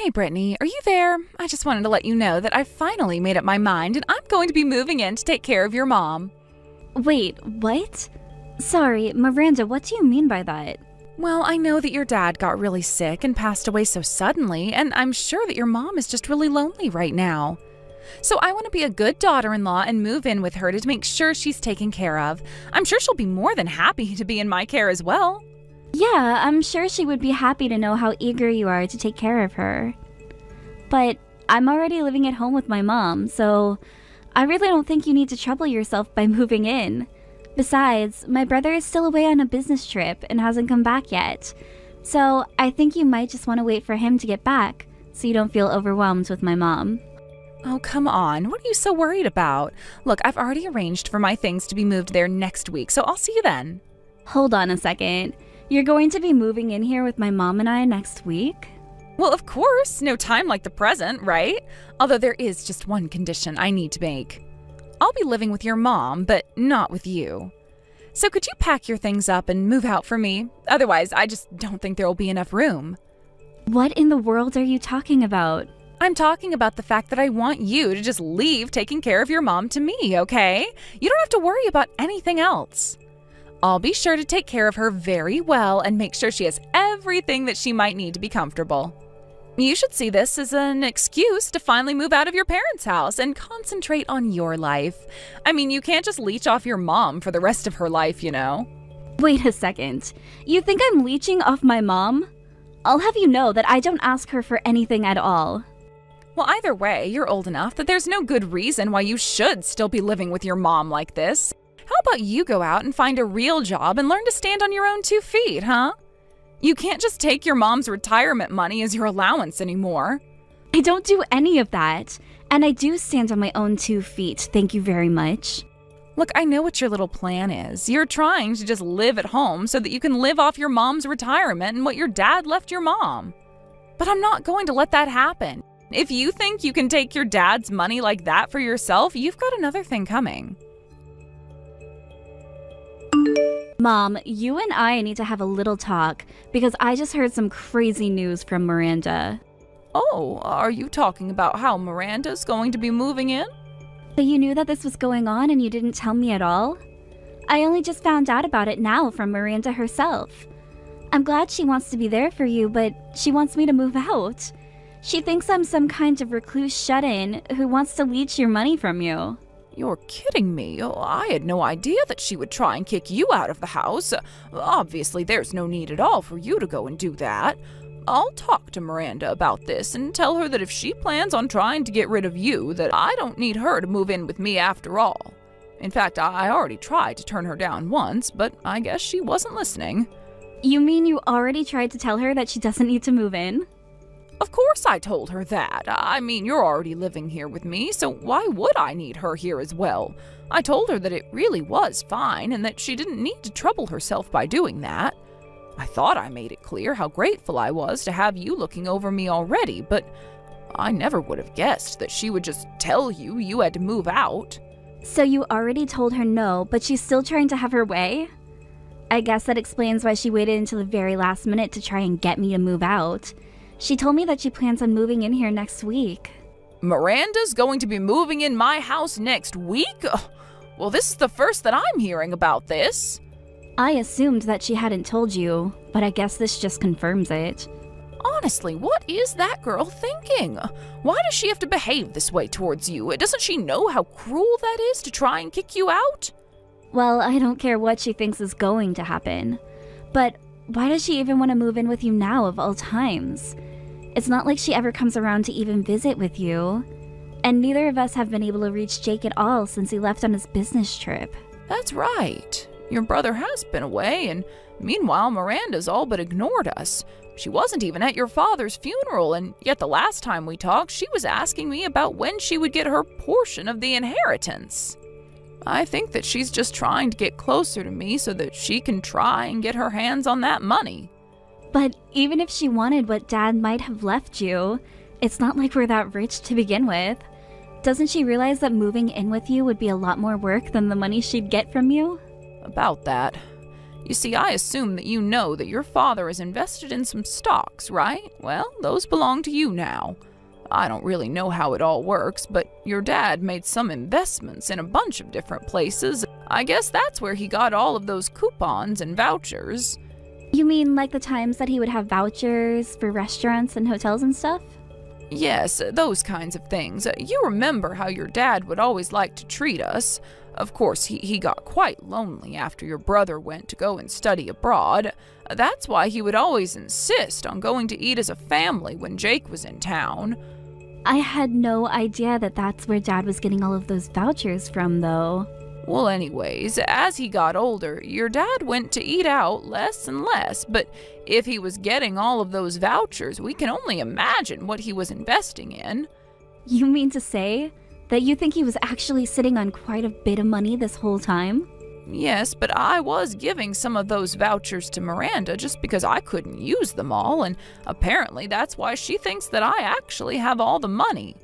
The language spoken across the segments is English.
Hey Brittany, are you there? I just wanted to let you know that I finally made up my mind and I'm going to be moving in to take care of your mom. Wait, what? Sorry, Miranda, what do you mean by that? Well, I know that your dad got really sick and passed away so suddenly, and I'm sure that your mom is just really lonely right now. So I want to be a good daughter-in-law and move in with her to make sure she's taken care of. I'm sure she'll be more than happy to be in my care as well. Yeah, I'm sure she would be happy to know how eager you are to take care of her. But I'm already living at home with my mom, so I really don't think you need to trouble yourself by moving in. Besides, my brother is still away on a business trip and hasn't come back yet. So I think you might just want to wait for him to get back so you don't feel overwhelmed with my mom. Oh, come on. What are you so worried about? Look, I've already arranged for my things to be moved there next week, so I'll see you then. Hold on a second. You're going to be moving in here with my mom and I next week? Well, of course. No time like the present, right? Although there is just one condition I need to make. I'll be living with your mom, but not with you. So could you pack your things up and move out for me? Otherwise, I just don't think there will be enough room. What in the world are you talking about? I'm talking about the fact that I want you to just leave taking care of your mom to me, okay? You don't have to worry about anything else. I'll be sure to take care of her very well and make sure she has everything that she might need to be comfortable. You should see this as an excuse to finally move out of your parents' house and concentrate on your life. I mean, you can't just leech off your mom for the rest of her life, you know? Wait a second. You think I'm leeching off my mom? I'll have you know that I don't ask her for anything at all. Well, either way, you're old enough that there's no good reason why you should still be living with your mom like this. How about you go out and find a real job and learn to stand on your own 2 feet, huh? You can't just take your mom's retirement money as your allowance anymore. I don't do any of that. And I do stand on my own 2 feet, thank you very much. Look, I know what your little plan is. You're trying to just live at home so that you can live off your mom's retirement and what your dad left your mom. But I'm not going to let that happen. If you think you can take your dad's money like that for yourself, you've got another thing coming. Mom, you and I need to have a little talk because I just heard some crazy news from Miranda. Oh, are you talking about how Miranda's going to be moving in? So you knew that this was going on and you didn't tell me at all? I only just found out about it now from Miranda herself. I'm glad she wants to be there for you, but she wants me to move out. She thinks I'm some kind of recluse shut-in who wants to leech your money from you. You're kidding me. Oh, I had no idea that she would try and kick you out of the house. Obviously, there's no need at all for you to go and do that. I'll talk to Miranda about this and tell her that if she plans on trying to get rid of you, that I don't need her to move in with me after all. In fact, I already tried to turn her down once, but I guess she wasn't listening. You mean you already tried to tell her that she doesn't need to move in? Of course I told her that. I mean, you're already living here with me, so why would I need her here as well? I told her that it really was fine and that she didn't need to trouble herself by doing that. I thought I made it clear how grateful I was to have you looking over me already, but I never would have guessed that she would just tell you you had to move out. So you already told her no, but she's still trying to have her way? I guess that explains why she waited until the very last minute to try and get me to move out. She told me that she plans on moving in here next week. Miranda's going to be moving in my house next week? Well, this is the first that I'm hearing about this. I assumed that she hadn't told you, but I guess this just confirms it. Honestly, what is that girl thinking? Why does she have to behave this way towards you? Doesn't she know how cruel that is to try and kick you out? Well, I don't care what she thinks is going to happen. But why does she even want to move in with you now of all times? It's not like she ever comes around to even visit with you. And neither of us have been able to reach Jake at all since he left on his business trip. That's right. Your brother has been away, and meanwhile, Miranda's all but ignored us. She wasn't even at your father's funeral, and yet the last time we talked, she was asking me about when she would get her portion of the inheritance. I think that she's just trying to get closer to me so that she can try and get her hands on that money. But even if she wanted what Dad might have left you, it's not like we're that rich to begin with. Doesn't she realize that moving in with you would be a lot more work than the money she'd get from you? About that. You see, I assume that you know that your father is invested in some stocks, right? Well, those belong to you now. I don't really know how it all works, but your dad made some investments in a bunch of different places. I guess that's where he got all of those coupons and vouchers. You mean like the times that he would have vouchers for restaurants and hotels and stuff? Yes, those kinds of things. You remember how your dad would always like to treat us. Of course, he got quite lonely after your brother went to go and study abroad. That's why he would always insist on going to eat as a family when Jake was in town. I had no idea that that's where Dad was getting all of those vouchers from, though. Well, anyways, as he got older, your dad went to eat out less and less, but if he was getting all of those vouchers, we can only imagine what he was investing in. You mean to say that you think he was actually sitting on quite a bit of money this whole time? Yes, but I was giving some of those vouchers to Miranda just because I couldn't use them all, and apparently that's why she thinks that I actually have all the money.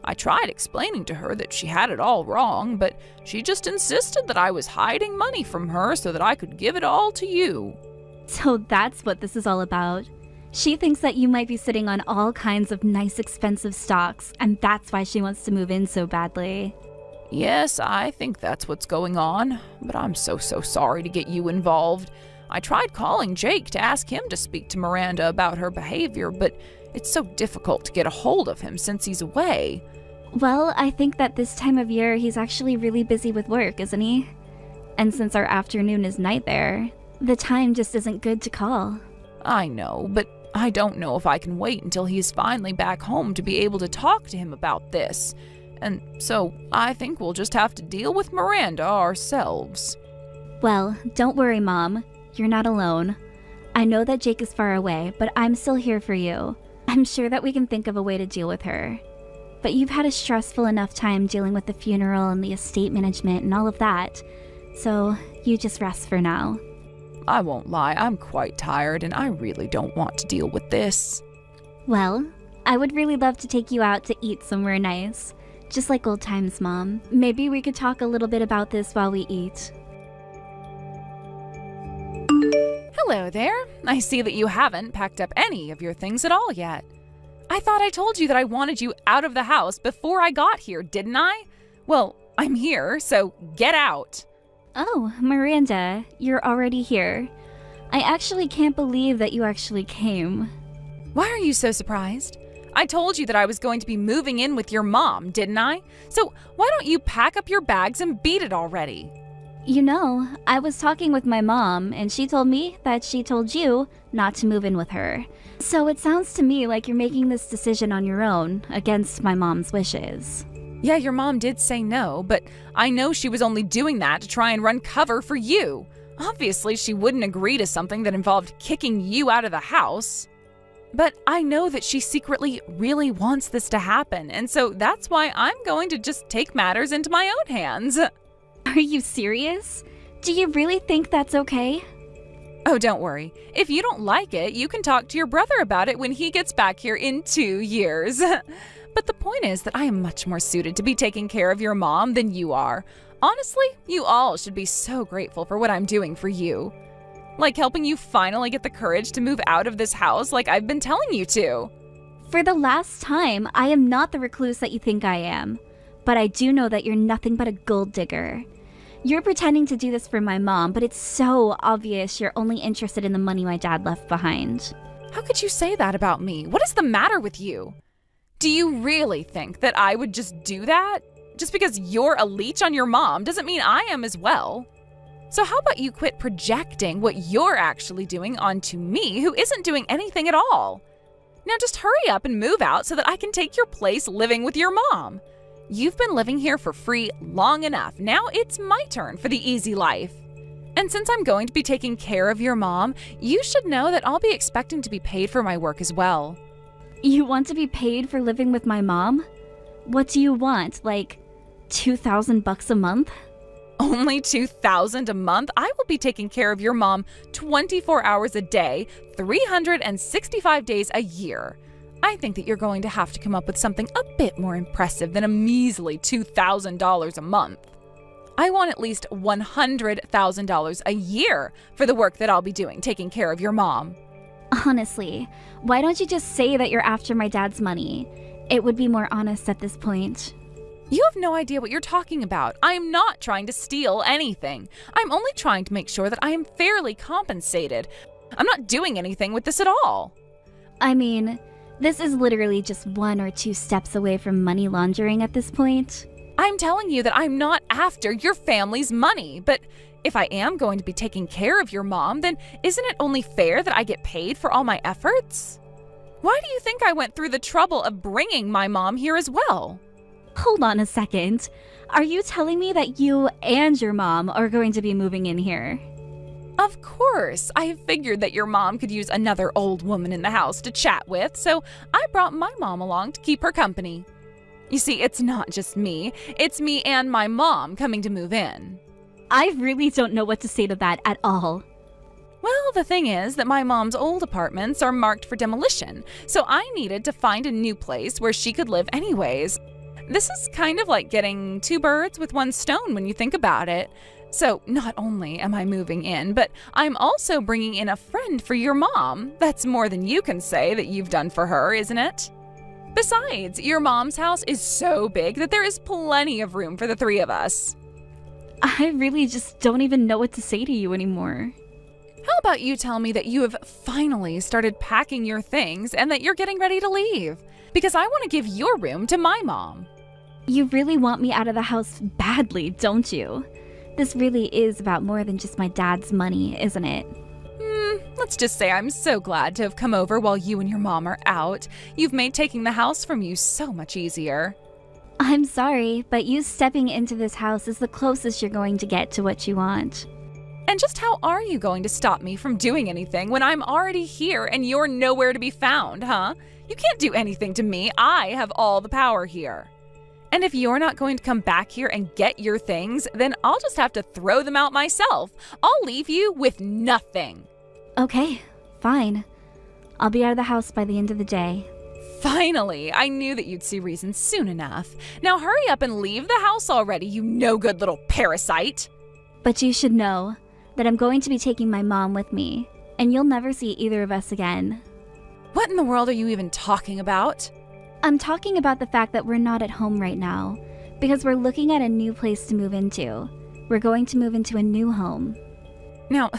I tried explaining to her that she had it all wrong, but she just insisted that I was hiding money from her so that I could give it all to you. So that's what this is all about. She thinks that you might be sitting on all kinds of nice expensive stocks, and that's why she wants to move in so badly. Yes, I think that's what's going on, but I'm so sorry to get you involved. I tried calling Jake to ask him to speak to Miranda about her behavior, but it's so difficult to get a hold of him since he's away. Well, I think that this time of year he's actually really busy with work, isn't he? And since our afternoon is night there, the time just isn't good to call. I know, but I don't know if I can wait until he's finally back home to be able to talk to him about this. And so I think we'll just have to deal with Miranda ourselves. Well, don't worry, Mom. You're not alone. I know that Jake is far away, but I'm still here for you. I'm sure that we can think of a way to deal with her. But you've had a stressful enough time dealing with the funeral and the estate management and all of that, so you just rest for now. I won't lie, I'm quite tired and I really don't want to deal with this. Well, I would really love to take you out to eat somewhere nice. Just like old times, Mom. Maybe we could talk a little bit about this while we eat. Hello there. I see that you haven't packed up any of your things at all yet. I thought I told you that I wanted you out of the house before I got here, didn't I? Well, I'm here, so get out. Oh, Miranda, you're already here. I actually can't believe that you actually came. Why are you so surprised? I told you that I was going to be moving in with your mom, didn't I? So why don't you pack up your bags and beat it already? You know, I was talking with my mom, and she told me that she told you not to move in with her. So it sounds to me like you're making this decision on your own, against my mom's wishes. Yeah, your mom did say no, but I know she was only doing that to try and run cover for you. Obviously, she wouldn't agree to something that involved kicking you out of the house. But I know that she secretly really wants this to happen, and so that's why I'm going to just take matters into my own hands. Are you serious? Do you really think that's okay? Oh, don't worry. If you don't like it, you can talk to your brother about it when he gets back here in 2 years. But the point is that I am much more suited to be taking care of your mom than you are. Honestly, you all should be so grateful for what I'm doing for you. Like helping you finally get the courage to move out of this house like I've been telling you to. For the last time, I am not the recluse that you think I am. But I do know that you're nothing but a gold digger. You're pretending to do this for my mom, but it's so obvious you're only interested in the money my dad left behind. How could you say that about me? What is the matter with you? Do you really think that I would just do that? Just because you're a leech on your mom doesn't mean I am as well. So how about you quit projecting what you're actually doing onto me, who isn't doing anything at all? Now just hurry up and move out so that I can take your place living with your mom. You've been living here for free long enough. Now it's my turn for the easy life. And since I'm going to be taking care of your mom, you should know that I'll be expecting to be paid for my work as well. You want to be paid for living with my mom? What do you want, like $2,000 a month? Only $2,000 a month? I will be taking care of your mom 24 hours a day, 365 days a year. I think that you're going to have to come up with something a bit more impressive than a measly $2,000 a month. I want at least $100,000 a year for the work that I'll be doing taking care of your mom. Honestly, why don't you just say that you're after my dad's money? It would be more honest at this point. You have no idea what you're talking about. I am not trying to steal anything. I'm only trying to make sure that I am fairly compensated. I'm not doing anything with this at all. I mean, this is literally just 1 or 2 steps away from money laundering at this point. I'm telling you that I'm not after your family's money, but if I am going to be taking care of your mom, then isn't it only fair that I get paid for all my efforts? Why do you think I went through the trouble of bringing my mom here as well? Hold on a second. Are you telling me that you and your mom are going to be moving in here? Of course. I have figured that your mom could use another old woman in the house to chat with, so I brought my mom along to keep her company. You see, it's not just me. It's me and my mom coming to move in. I really don't know what to say to that at all. Well, the thing is that my mom's old apartments are marked for demolition, so I needed to find a new place where she could live anyways. This is kind of like getting 2 birds with 1 stone when you think about it. So not only am I moving in, but I'm also bringing in a friend for your mom. That's more than you can say that you've done for her, isn't it? Besides, your mom's house is so big that there is plenty of room for the 3 of us. I really just don't even know what to say to you anymore. How about you tell me that you have finally started packing your things and that you're getting ready to leave? Because I want to give your room to my mom. You really want me out of the house badly, don't you? This really is about more than just my dad's money, isn't it? Let's just say I'm so glad to have come over while you and your mom are out. You've made taking the house from you so much easier. I'm sorry, but you stepping into this house is the closest you're going to get to what you want. And just how are you going to stop me from doing anything when I'm already here and you're nowhere to be found, huh? You can't do anything to me. I have all the power here. And if you're not going to come back here and get your things, then I'll just have to throw them out myself. I'll leave you with nothing. Okay, fine. I'll be out of the house by the end of the day. Finally, I knew that you'd see reason soon enough. Now hurry up and leave the house already, you no-good little parasite. But you should know that I'm going to be taking my mom with me, and you'll never see either of us again. What in the world are you even talking about? I'm talking about the fact that we're not at home right now, because we're looking at a new place to move into. We're going to move into a new home. Now,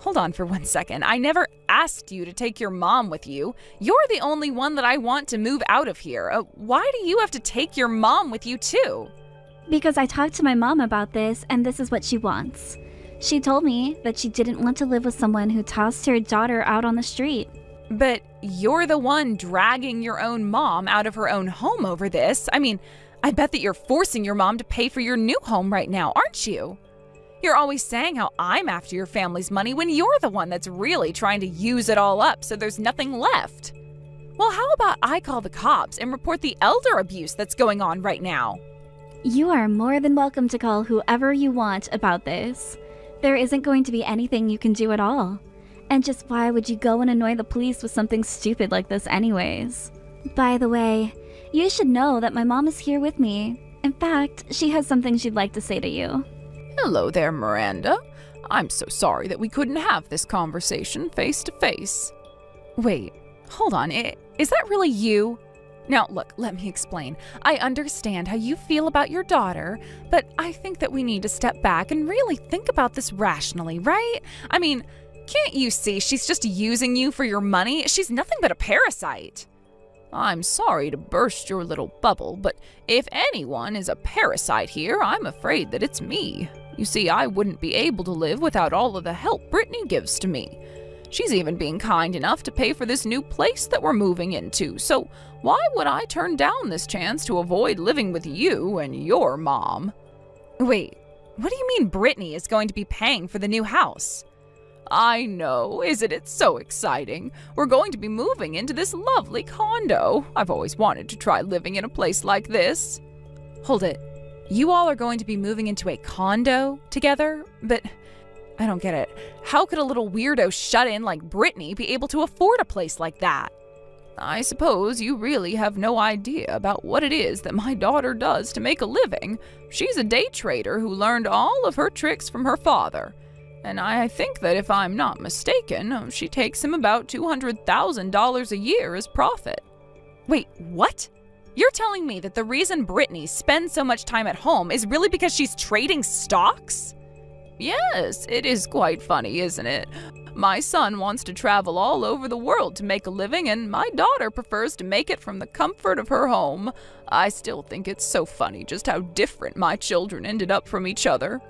hold on for 1 second. I never asked you to take your mom with you. You're the only one that I want to move out of here. Why do you have to take your mom with you too? Because I talked to my mom about this, and this is what she wants. She told me that she didn't want to live with someone who tossed her daughter out on the street. But you're the one dragging your own mom out of her own home over this. I mean, I bet that you're forcing your mom to pay for your new home right now, aren't you? You're always saying how I'm after your family's money when you're the one that's really trying to use it all up so there's nothing left. Well, how about I call the cops and report the elder abuse that's going on right now? You are more than welcome to call whoever you want about this. There isn't going to be anything you can do at all. And just why would you go and annoy the police with something stupid like this anyways? By the way, you should know that my mom is here with me. In fact, she has something she'd like to say to you. Hello there, Miranda. I'm so sorry that we couldn't have this conversation face to face. Wait, hold on. Is that really you? Now, look, let me explain. I understand how you feel about your daughter, but I think that we need to step back and really think about this rationally, right? I mean, can't you see she's just using you for your money? She's nothing but a parasite. I'm sorry to burst your little bubble, but if anyone is a parasite here, I'm afraid that it's me. You see, I wouldn't be able to live without all of the help Brittany gives to me. She's even being kind enough to pay for this new place that we're moving into, so why would I turn down this chance to avoid living with you and your mom? Wait, what do you mean Brittany is going to be paying for the new house? I know, isn't it so exciting? We're going to be moving into this lovely condo. I've always wanted to try living in a place like this. Hold it. You all are going to be moving into a condo together? But I don't get it. How could a little weirdo shut-in like Brittany be able to afford a place like that? I suppose you really have no idea about what it is that my daughter does to make a living. She's a day trader who learned all of her tricks from her father. And I think that if I'm not mistaken, she takes him about $200,000 a year as profit. Wait, what? You're telling me that the reason Brittany spends so much time at home is really because she's trading stocks? Yes, it is quite funny, isn't it? My son wants to travel all over the world to make a living, and my daughter prefers to make it from the comfort of her home. I still think it's so funny just how different my children ended up from each other.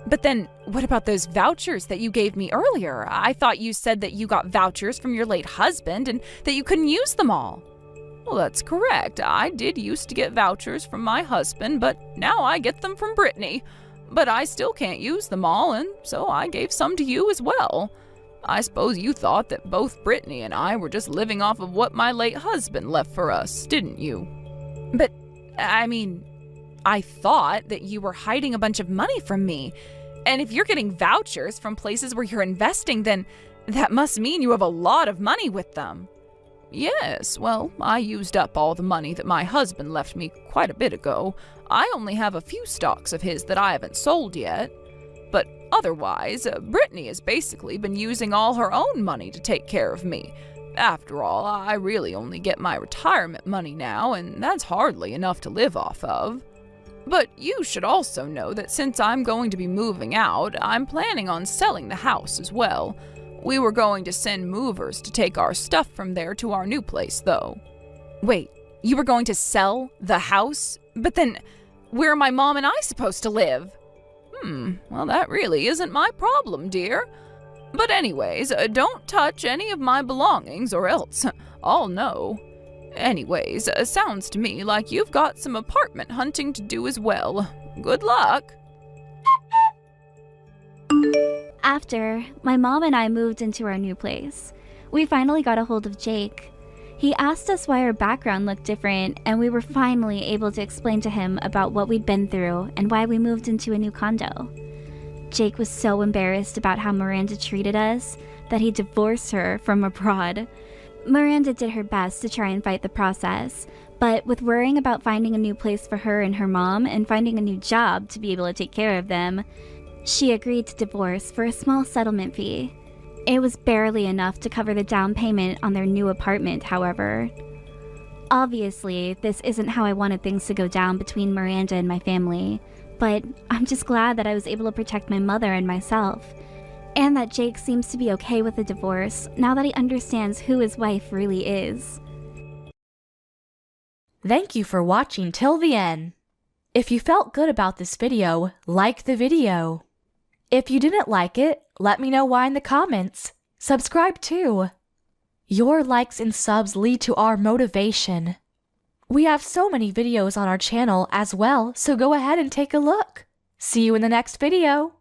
But then, what about those vouchers that you gave me earlier? I thought you said that you got vouchers from your late husband and that you couldn't use them all. Well, that's correct. I did used to get vouchers from my husband, but now I get them from Brittany. But I still can't use them all, and so I gave some to you as well. I suppose you thought that both Brittany and I were just living off of what my late husband left for us, didn't you? But, I thought that you were hiding a bunch of money from me. And if you're getting vouchers from places where you're investing, then that must mean you have a lot of money with them. Yes, well, I used up all the money that my husband left me quite a bit ago. I only have a few stocks of his that I haven't sold yet. But otherwise, Brittany has basically been using all her own money to take care of me. After all, I really only get my retirement money now, and that's hardly enough to live off of. But you should also know that since I'm going to be moving out, I'm planning on selling the house as well. We were going to send movers to take our stuff from there to our new place, though. Wait, you were going to sell the house? But then, where are my mom and I supposed to live? Well, that really isn't my problem, dear. But anyways, don't touch any of my belongings or else I'll know. Anyways, sounds to me like you've got some apartment hunting to do as well. Good luck. After, my mom and I moved into our new place. We finally got a hold of Jake. He asked us why our background looked different, and we were finally able to explain to him about what we'd been through and why we moved into a new condo. Jake was so embarrassed about how Miranda treated us that he divorced her from abroad. Miranda did her best to try and fight the process, but with worrying about finding a new place for her and her mom and finding a new job to be able to take care of them, she agreed to divorce for a small settlement fee. It was barely enough to cover the down payment on their new apartment, however. Obviously, this isn't how I wanted things to go down between Miranda and my family, but I'm just glad that I was able to protect my mother and myself, and that Jake seems to be okay with the divorce now that he understands who his wife really is. Thank you for watching till the end. If you felt good about this video, like the video. If you didn't like it, let me know why in the comments. Subscribe too. Your likes and subs lead to our motivation. We have so many videos on our channel as well, so go ahead and take a look. See you in the next video.